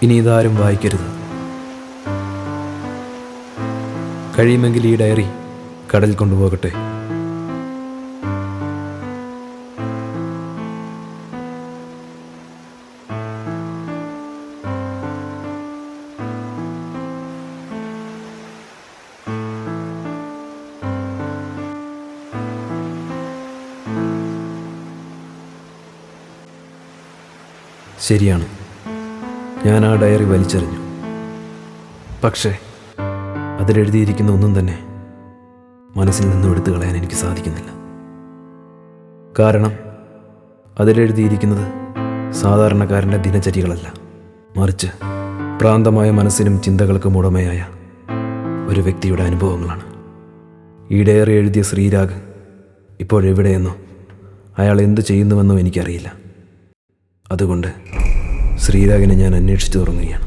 ഇനി ഇതാരും വായിക്കരുത്. കഴിയുമെങ്കിൽ ഈ ഡയറി കടൽ കൊണ്ടുപോകട്ടെ. ശരിയാണ്, ഞാൻ ആ ഡയറി വലിച്ചെറിഞ്ഞു. പക്ഷേ അതിലെഴുതിയിരിക്കുന്ന ഒന്നും തന്നെ മനസ്സിൽ നിന്നും എടുത്തു കളയാൻ എനിക്ക് സാധിക്കുന്നില്ല. കാരണം അതിലെഴുതിയിരിക്കുന്നത് സാധാരണക്കാരൻ്റെ ദിനചര്യകളല്ല, മറിച്ച് ഭ്രാന്തമായ മനസ്സിനും ചിന്തകൾക്കും ഉടമയായ ഒരു വ്യക്തിയുടെ അനുഭവങ്ങളാണ്. ഈ ഡയറി എഴുതിയ ശ്രീരാഗ് ഇപ്പോഴെവിടെയെന്നോ അയാൾ എന്തു ചെയ്യുന്നുവെന്നോ എനിക്കറിയില്ല. അതുകൊണ്ട് ശ്രീരാഗിനെ ഞാൻ അന്വേഷിച്ചു തുടങ്ങുകയാണ്.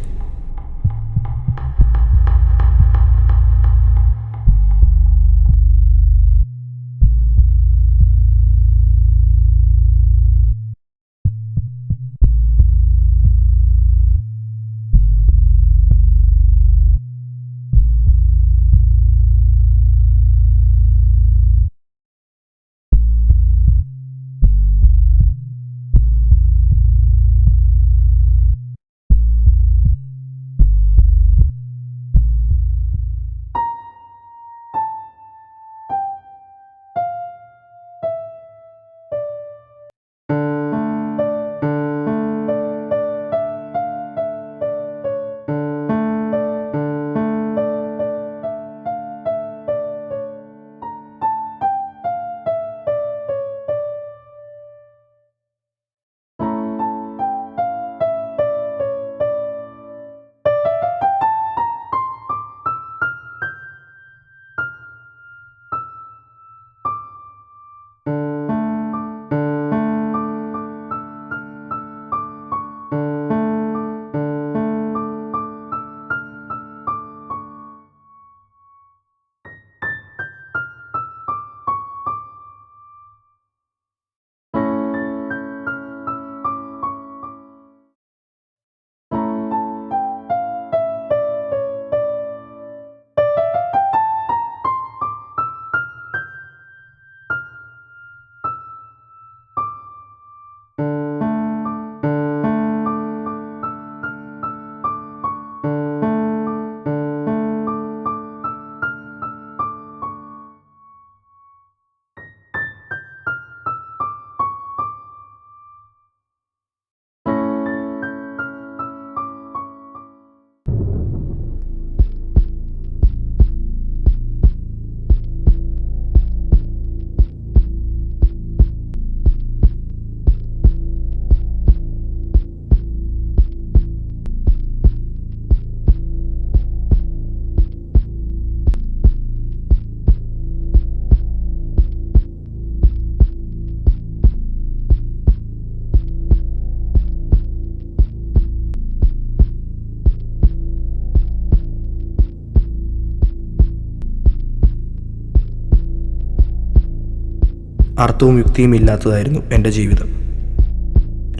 അർത്ഥവും യുക്തിയും ഇല്ലാത്തതായിരുന്നു എൻ്റെ ജീവിതം.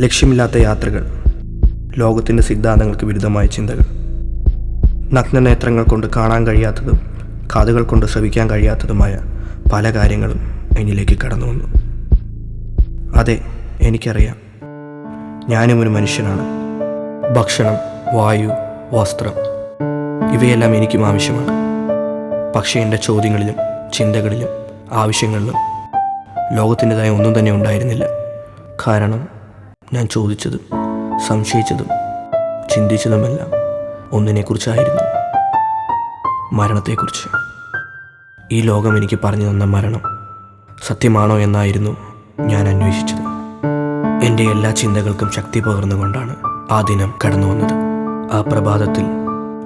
ലക്ഷ്യമില്ലാത്ത യാത്രകൾ, ലോകത്തിൻ്റെ സിദ്ധാന്തങ്ങൾക്ക് വിരുദ്ധമായ ചിന്തകൾ, നഗ്നനേത്രങ്ങൾ കൊണ്ട് കാണാൻ കഴിയാത്തതും കാതുകൾ കൊണ്ട് ശ്രവിക്കാൻ കഴിയാത്തതുമായ പല കാര്യങ്ങളും എന്നിലേക്ക് കടന്നു വന്നു. അതെ, എനിക്കറിയാം, ഞാനും ഒരു മനുഷ്യനാണ്. ഭക്ഷണം, വായു, വസ്ത്രം ഇവയെല്ലാം എനിക്കും ആവശ്യമാണ്. പക്ഷേ എൻ്റെ ചോദ്യങ്ങളിലും ചിന്തകളിലും ആവശ്യങ്ങളിലും ലോകത്തിൻ്റെതായ ഒന്നും തന്നെ ഉണ്ടായിരുന്നില്ല. കാരണം ഞാൻ ചോദിച്ചതും സംശയിച്ചതും ചിന്തിച്ചതുമെല്ലാം ഒന്നിനെക്കുറിച്ചായിരുന്നു, മരണത്തെക്കുറിച്ച്. ഈ ലോകം എനിക്ക് പറഞ്ഞു തന്ന മരണം സത്യമാണോ എന്നായിരുന്നു ഞാൻ അന്വേഷിച്ചത്. എൻ്റെ എല്ലാ ചിന്തകൾക്കും ശക്തി പകർന്നുകൊണ്ടാണ് ആ ദിനം കടന്നു വന്നത്. ആ പ്രഭാതത്തിൽ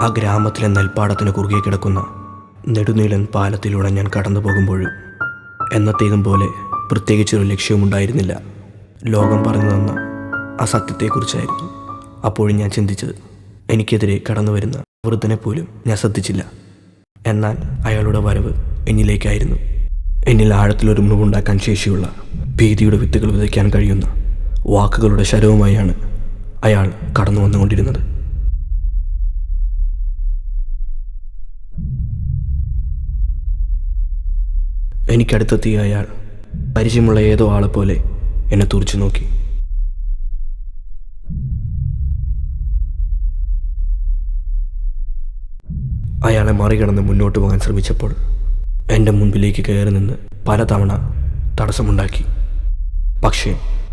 ആ ഗ്രാമത്തിലെ നെൽപ്പാടത്തിന് കുറുകെ കിടക്കുന്ന നെടുനീളൻ പാലത്തിലൂടെ ഞാൻ കടന്നു പോകുമ്പോഴും എന്നത്തേതും പോലെ പ്രത്യേകിച്ചൊരു ലക്ഷ്യവുമുണ്ടായിരുന്നില്ല. ലോകം പറഞ്ഞു തന്ന ആ സത്യത്തെക്കുറിച്ചായിരുന്നു അപ്പോഴും ഞാൻ ചിന്തിച്ചത്. എനിക്കെതിരെ കടന്നു വരുന്ന വൃദ്ധനെ പോലും ഞാൻ ശ്രദ്ധിച്ചില്ല. എന്നാൽ അയാളുടെ വരവ് എന്നിലേക്കായിരുന്നു. എന്നിൽ ആഴത്തിലൊരു മുറിവുണ്ടാക്കാൻ ശേഷിയുള്ള ഭീതിയുടെ വിത്തുകൾ വിതയ്ക്കാൻ കഴിയുന്ന വാക്കുകളുടെ ശരവുമായാണ് അയാൾ കടന്നു വന്നുകൊണ്ടിരുന്നത്. എനിക്കടുത്തെത്തിയ അയാൾ പരിചയമുള്ള ഏതോ ആളെപ്പോലെ എന്നെ തുറിച്ചു നോക്കി. അയാളെ മറികടന്ന് മുന്നോട്ട് പോകാൻ ശ്രമിച്ചപ്പോൾ എൻ്റെ മുൻപിലേക്ക് കയറി നിന്ന് പലതവണ തടസ്സമുണ്ടാക്കി. പക്ഷേ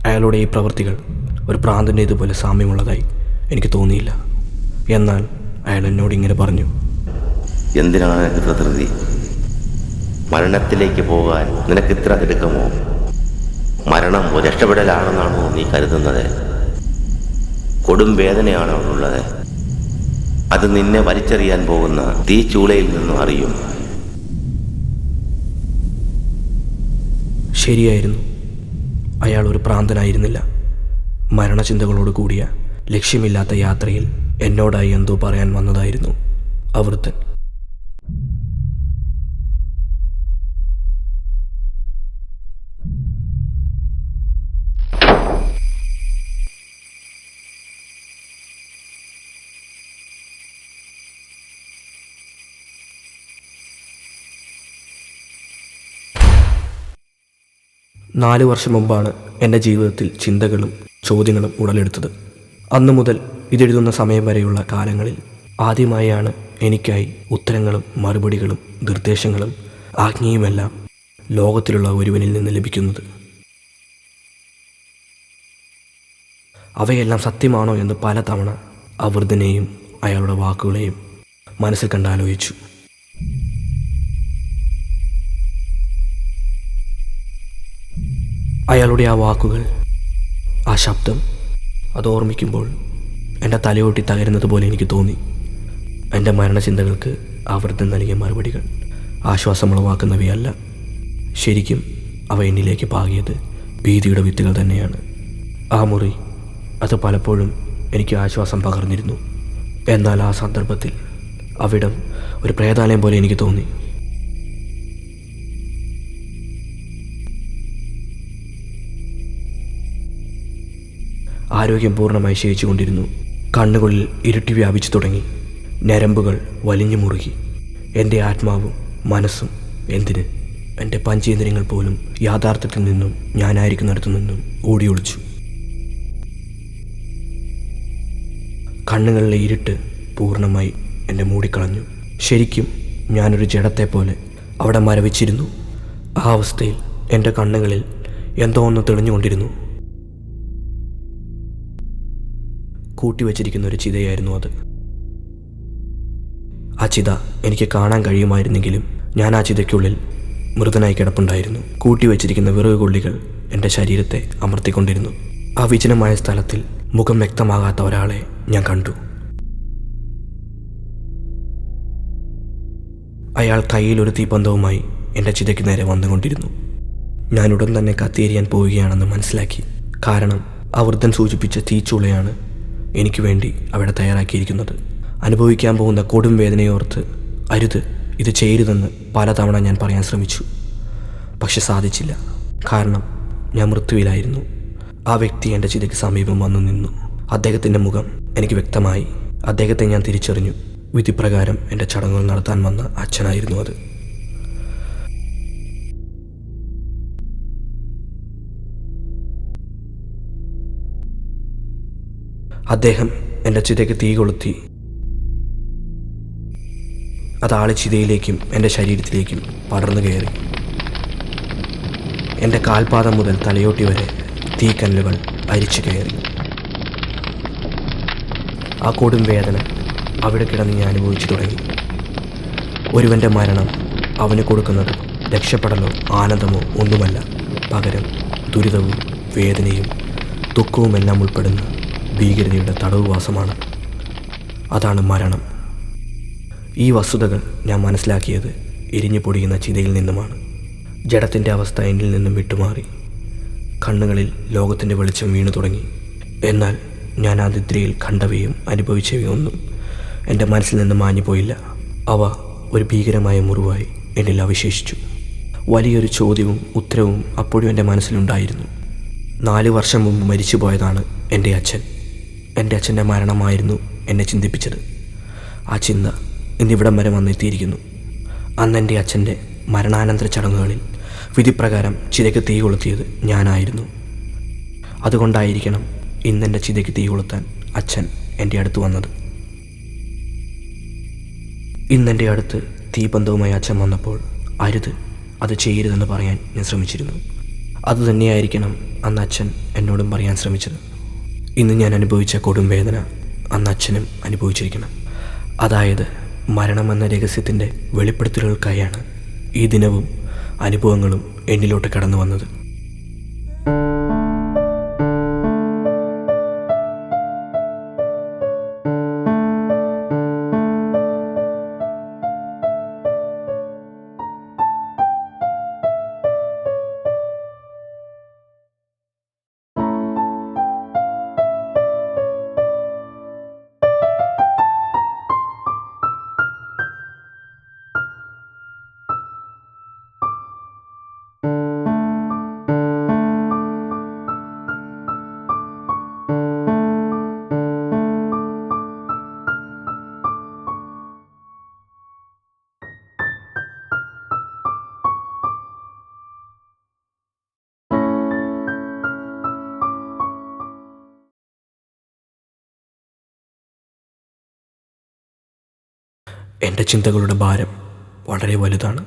അയാളുടെ ഈ പ്രവൃത്തികൾ ഒരു പ്രാന്തൻ്റെ ഇതുപോലെ സാമ്യമുള്ളതായി എനിക്ക് തോന്നിയില്ല. എന്നാൽ അയാൾ എന്നോട് ഇങ്ങനെ പറഞ്ഞു: എന്തിനാണ് നിനക്ക് ധൃതി? മരണത്തിലേക്ക് പോകാൻ നിനക്ക് ഇത്ര തിടുക്കമോ? മരണം ഒരു രക്ഷപ്പെടലാണെന്നാണോ നീ കരുതുന്നത്? കൊടും വേദനയാണോ ഉള്ളത്? അത് നിന്നെ വലിച്ചെറിയാൻ പോകുന്ന തീച്ചൂളയിൽ നിന്നും അറിയും. ശരിയായിരുന്നു, അയാൾ ഒരു പ്രാന്തനായിരുന്നില്ല. മരണചിന്തകളോട് കൂടിയ ലക്ഷ്യമില്ലാത്ത യാത്രയിൽ എന്നോടായി എന്തോ പറയാൻ വന്നതായിരുന്നു ആ വൃദ്ധൻ. നാല് വർഷം മുമ്പാണ് എൻ്റെ ജീവിതത്തിൽ ചിന്തകളും ചോദ്യങ്ങളും ഉടലെടുത്തത്. അന്നു മുതൽ ഇതെഴുതുന്ന സമയം വരെയുള്ള കാലങ്ങളിൽ ആദ്യമായാണ് എനിക്കായി ഉത്തരങ്ങളും മറുപടികളും നിർദ്ദേശങ്ങളും ആജ്ഞയുമെല്ലാം ലോകത്തിലുള്ള ഒരുവനിൽ നിന്ന് ലഭിക്കുന്നത്. അവയെല്ലാം സത്യമാണോ എന്ന് പലതവണ ആ വൃദ്ധനെയും അയാളുടെ വാക്കുകളെയും മനസ്സിൽ കണ്ടാലോചിച്ചു. അയാളുടെ ആ വാക്കുകൾ, ആ ശബ്ദം, അത് ഓർമ്മിക്കുമ്പോൾ എൻ്റെ തലയോട്ടി തകരുന്നത് പോലെ എനിക്ക് തോന്നി. എൻ്റെ മരണചിന്തകൾക്ക് ആ വൃദ്ധൻ നൽകിയ മറുപടികൾ ആശ്വാസമുളവാക്കുന്നവയല്ല. ശരിക്കും അവ എന്നിലേക്ക് പാകിയത് ഭീതിയുടെ വിത്തുകൾ തന്നെയാണ്. ആ മുറി അത് പലപ്പോഴും എനിക്ക് ആശ്വാസം പകർന്നിരുന്നു. എന്നാൽ ആ സന്ദർഭത്തിൽ അവിടം ഒരു പ്രേതാലയം പോലെ എനിക്ക് തോന്നി. ആരോഗ്യം പൂർണ്ണമായി ക്ഷയിച്ചുകൊണ്ടിരുന്നു. കണ്ണുകളിൽ ഇരുട്ടി വ്യാപിച്ചു തുടങ്ങി. ഞരമ്പുകൾ വലിഞ്ഞു മുറുകി. എൻ്റെ ആത്മാവും മനസ്സും, എന്തിന് എൻ്റെ പഞ്ചേന്ദ്രിയങ്ങൾ പോലും യാഥാർത്ഥ്യത്തിൽ നിന്നും ഞാനായിരിക്കുന്നിടത്തു നിന്നും ഓടിയൊളിച്ചു. കണ്ണുകളിലെ ഇരുട്ട് പൂർണ്ണമായി എന്നെ മൂടിക്കളഞ്ഞു. ശരിക്കും ഞാനൊരു ജഡത്തെ പോലെ അവിടെ മരവിച്ചിരുന്നു. ആ അവസ്ഥയിൽ എൻ്റെ കണ്ണുകളിൽ എന്തോ ഒന്ന് തെളിഞ്ഞുകൊണ്ടിരുന്നു. കൂട്ടിവെച്ചിരിക്കുന്ന ഒരു ചിതയായിരുന്നു അത്. ആ ചിത എനിക്ക് കാണാൻ കഴിയുമായിരുന്നെങ്കിലും ഞാൻ ആ ചിതയ്ക്കുള്ളിൽ മൃതനായി കിടപ്പുണ്ടായിരുന്നു. കൂട്ടിവെച്ചിരിക്കുന്ന വിറക് കൊള്ളികൾ എൻ്റെ ശരീരത്തെ അമർത്തിക്കൊണ്ടിരുന്നു. ആ വിജനമായ സ്ഥലത്തിൽ മുഖം വ്യക്തമാകാത്ത ഒരാളെ ഞാൻ കണ്ടു. അയാൾ കയ്യിലൊരു തീപ്പന്തവുമായി എൻ്റെ ചിതയ്ക്ക് നേരെ വന്നുകൊണ്ടിരുന്നു. ഞാൻ ഉടൻ തന്നെ കത്തിയെരിയാൻ പോവുകയാണെന്ന് മനസ്സിലാക്കി. കാരണം ആ വൃദ്ധൻ സൂചിപ്പിച്ച തീച്ചൂളയാണ് എനിക്ക് വേണ്ടി അവിടെ തയ്യാറാക്കിയിരിക്കുന്നത്. അനുഭവിക്കാൻ പോകുന്ന കൊടും വേദനയോർത്ത് അരുത്, ഇത് ചെയ്യരുതെന്ന് പലതവണ ഞാൻ പറയാൻ ശ്രമിച്ചു. പക്ഷെ സാധിച്ചില്ല. കാരണം ഞാൻ മൃത്യുവിലായിരുന്നു. ആ വ്യക്തി എൻ്റെ ചിതയ്ക്ക് സമീപം വന്നു നിന്നു. അദ്ദേഹത്തിൻ്റെ മുഖം എനിക്ക് വ്യക്തമായി. അദ്ദേഹത്തെ ഞാൻ തിരിച്ചറിഞ്ഞു. വിധിപ്രകാരം എൻ്റെ ചടങ്ങുകൾ നടത്താൻ വന്ന അച്ഛനായിരുന്നു അത്. അദ്ദേഹം എൻ്റെ ചിതയ്ക്ക് തീ കൊളുത്തി അതാളി ചിതയിലേക്കും എൻ്റെ ശരീരത്തിലേക്കും പടർന്നു കയറി. എൻ്റെ കാൽപാദം മുതൽ തലയോട്ടി വരെ തീക്കല്ലുകൾ അരിച്ചു കയറി. ആ കൊടും വേദന അവിടെ കിടന്ന് ഞാൻ അനുഭവിച്ചു തുടങ്ങി. ഒരുവൻ്റെ മരണം അവന് കൊടുക്കുന്നത് രക്ഷപ്പെടലോ ആനന്ദമോ ഒന്നുമല്ല. പകരം ദുരിതവും വേദനയും ദുഃഖവുമെല്ലാം ഉൾപ്പെടുന്ന ഭീകരതയുടെ തടവുവാസമാണ്. അതാണ് മരണം. ഈ വസ്തുതകൾ ഞാൻ മനസ്സിലാക്കിയത് എരിഞ്ഞു പൊടിയുന്ന ചിതയിൽ നിന്നുമാണ്. ജഡത്തിൻ്റെ അവസ്ഥ എന്നിൽ നിന്നും വിട്ടുമാറി. കണ്ണുകളിൽ ലോകത്തിൻ്റെ വെളിച്ചം വീണു തുടങ്ങി. എന്നാൽ ഞാൻ ആ നിദ്രയിൽ കണ്ടവയും അനുഭവിച്ചവയൊന്നും എൻ്റെ മനസ്സിൽ നിന്ന് മാഞ്ഞുപോയില്ല. അവ ഒരു ഭീകരമായ മുറിവായി എന്നിൽ അവശേഷിച്ചു. വലിയൊരു ചോദ്യവും ഉത്തരവും അപ്പോഴും എൻ്റെ മനസ്സിലുണ്ടായിരുന്നു. 4 വർഷം മുമ്പ് മരിച്ചുപോയതാണ് എൻ്റെ അച്ഛൻ. എൻ്റെ അച്ഛൻ്റെ മരണമായിരുന്നു എന്നെ ചിന്തിപ്പിച്ചത്. ആ ചിന്ത ഇന്നിവിടം വരെ വന്നെത്തിയിരിക്കുന്നു. അന്ന് എൻ്റെ അച്ഛൻ്റെ മരണാനന്തര ചടങ്ങുകളിൽ വിധിപ്രകാരം ചിതയ്ക്ക് തീ കൊളുത്തിയത് ഞാനായിരുന്നു. അതുകൊണ്ടായിരിക്കണം ഇന്നെൻ്റെ ചിതയ്ക്ക് തീ കൊളുത്താൻ അച്ഛൻ എൻ്റെ അടുത്ത് വന്നത്. ഇന്നെൻ്റെ അടുത്ത് തീബന്ധവുമായി അച്ഛൻ വന്നപ്പോൾ അരുത്, അത് ചെയ്യരുതെന്ന് പറയാൻ ഞാൻ ശ്രമിച്ചിരുന്നു. അതുതന്നെയായിരിക്കണം അന്ന് അച്ഛൻ എന്നോടും പറയാൻ ശ്രമിച്ചത്. ഇന്ന് ഞാൻ അനുഭവിച്ച കൊടും വേദന അന്ന് അച്ഛനും അനുഭവിച്ചിരിക്കണം. അതായത് മരണമെന്ന രഹസ്യത്തിൻ്റെ വെളിപ്പെടുത്തലുകൾക്കായാണ് ഈ ദിനവും അനുഭവങ്ങളും എന്നിലോട്ട് കടന്നു വന്നത്. എൻ്റെ ചിന്തകളുടെ ഭാരം വളരെ വലുതാണ്.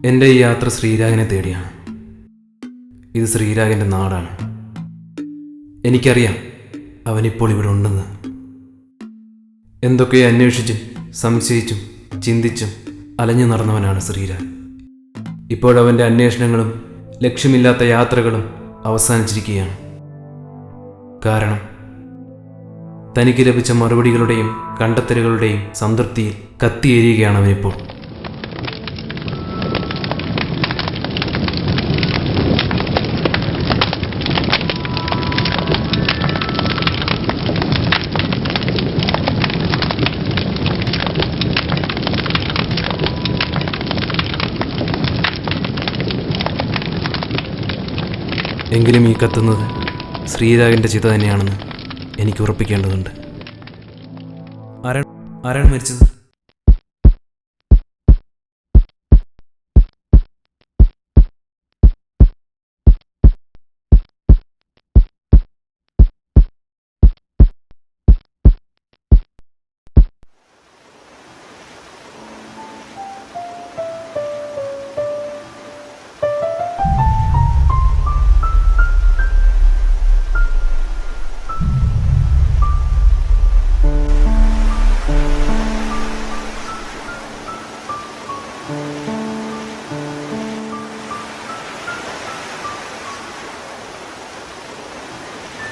എൻ്റെ ഈ യാത്ര ശ്രീരാഗിനെ തേടിയാണ്. ഇത് ശ്രീരാഗിൻ്റെ നാടാണ്. എനിക്കറിയാം അവനിപ്പോൾ ഇവിടെ ഉണ്ടെന്ന്. എന്തൊക്കെയോ അന്വേഷിച്ചും സംശയിച്ചും ചിന്തിച്ചും അലഞ്ഞു നടന്നവനാണ് ശ്രീരാഗ്. ഇപ്പോഴവൻ്റെ അന്വേഷണങ്ങളും ലക്ഷ്യമില്ലാത്ത യാത്രകളും അവസാനിച്ചിരിക്കുകയാണ്. കാരണം തനിക്ക് ലഭിച്ച മറുപടികളുടെയും കണ്ടെത്തലുകളുടെയും സംതൃപ്തിയിൽ കത്തിയേരിയുകയാണ് അവനിപ്പോൾ. എങ്കിലും ഈ കത്തുന്നത് ശ്രീരാഗിൻ്റെ ചിത തന്നെയാണെന്ന് എനിക്ക് ഉറപ്പിക്കേണ്ടതുണ്ട്. ആരാണ് മരിച്ചത്?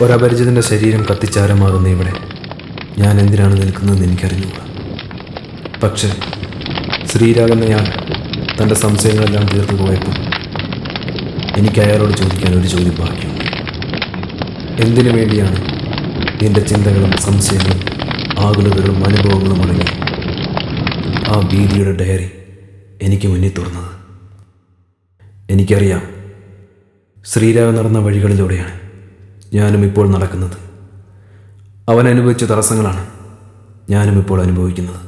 ഒരപരിചിതൻ്റെ ശരീരം കത്തിച്ചാരമാകുന്ന ഇവിടെ ഞാൻ എന്തിനാണ് നിൽക്കുന്നതെന്ന് എനിക്കറിഞ്ഞുകൂടാ. പക്ഷേ ശ്രീരാഗെന്നയാൾ തൻ്റെ സംശയങ്ങളെല്ലാം തീർന്നു പോയപ്പോൾ എനിക്ക് അയാളോട് ചോദിക്കാൻ ഒരു ചോദ്യം ബാക്കിയുണ്ട്. എന്തിനു വേണ്ടിയാണ് എൻ്റെ ചിന്തകളും സംശയങ്ങളും ആകുലതകളും അനുഭവങ്ങളും അടങ്ങി ആ ഭീതിയുടെ ഡയറി എനിക്ക് മുന്നിൽ തുറന്നത്? എനിക്കറിയാം ശ്രീരാഗ് നടന്ന വഴികളിലൂടെയാണ് ഞാനും ഇപ്പോൾ നടക്കുന്നത്. അവൻ അനുഭവിച്ച തടസ്സങ്ങളാണ് ഞാനും ഇപ്പോൾ അനുഭവിക്കുന്നത്.